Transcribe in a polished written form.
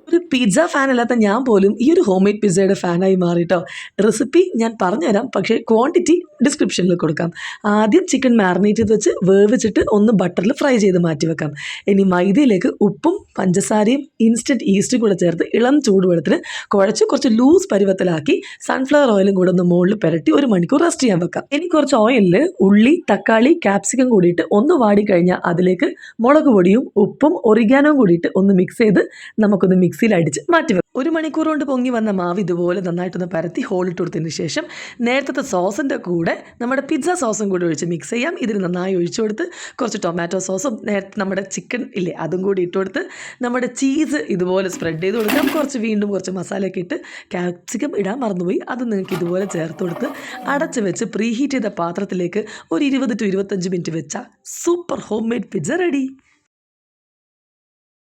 ഒരു pizza fan അല്ലാത്ത ഞാൻ പോലും ഈ ഒരു ഹോം മെയ്ഡ് പിസ്സയുടെ ഫാനായി മാറിയിട്ടോ. റെസിപ്പി ഞാൻ പറഞ്ഞുതരാം, പക്ഷേ ക്വാണ്ടിറ്റി ഡിസ്ക്രിപ്ഷനിൽ കൊടുക്കാം. ആദ്യം ചിക്കൻ മാറിനേറ്റ് ചെയ്ത് വെച്ച് വേവിച്ചിട്ട് ഒന്ന് ബട്ടറിൽ ഫ്രൈ ചെയ്ത് മാറ്റി വെക്കാം. ഇനി മൈദയിലേക്ക് ഉപ്പും പഞ്ചസാരയും ഇൻസ്റ്റൻറ്റ് ഈസ്റ്റും കൂടെ ചേർത്ത് ഇളം ചൂടുവെള്ളത്തിൽ കുഴച്ച് കുറച്ച് ലൂസ് പരുവത്തിലാക്കി സൺഫ്ലവർ ഓയിലും കൂടെ ഒന്ന് മുകളിൽ പുരട്ടി 1 മണിക്കൂർ റെസ്റ്റ് ചെയ്യാൻ വെക്കാം. ഇനി കുറച്ച് ഓയിലിൽ ഉള്ളി, തക്കാളി, ക്യാപ്സിക്കം കൂടിയിട്ട് ഒന്ന് വാടിക്കഴിഞ്ഞാൽ അതിലേക്ക് മുളക് പൊടിയും ഉപ്പും ഒറിഗാനോയും കൂടിയിട്ട് ഒന്ന് മിക്സ് ചെയ്ത് നമുക്കൊന്ന് മിക്സിയിൽ അടിച്ച് മാറ്റി വെക്കാം. 1 മണിക്കൂർ കൊണ്ട് പൊങ്ങി വന്ന മാവ് ഇതുപോലെ നന്നായിട്ടൊന്ന് പരത്തി ഹോളിട്ട് കൊടുത്തതിന് ശേഷം നേരത്തെ സോസിൻ്റെ കൂടെ നമ്മുടെ പിസ്സ സോസും കൂടി ഒഴിച്ച് മിക്സ് ചെയ്യാം. ഇതിന് നന്നായി ഒഴിച്ചു കൊടുത്ത് കുറച്ച് ടൊമാറ്റോ സോസും നേരത്തെ നമ്മുടെ ചിക്കൻ ഇല്ലേ അതും കൂടി ഇട്ട് കൊടുത്ത് നമ്മുടെ ചീസ് ഇതുപോലെ സ്പ്രെഡ് ചെയ്ത് കൊടുക്കാം. വീണ്ടും കുറച്ച് മസാലയൊക്കെ ഇട്ട് ക്യാപ്സിക്കം ഇടാൻ മറന്നുപോയി, അത് നിങ്ങൾക്ക് ഇതുപോലെ ചേർത്ത് കൊടുത്ത് അടച്ച് വെച്ച് പ്രീഹീറ്റ് ചെയ്ത പാത്രത്തിലേക്ക് ഒരു 20 to 25 മിനിറ്റ് വെച്ചാൽ super home made pizza ready.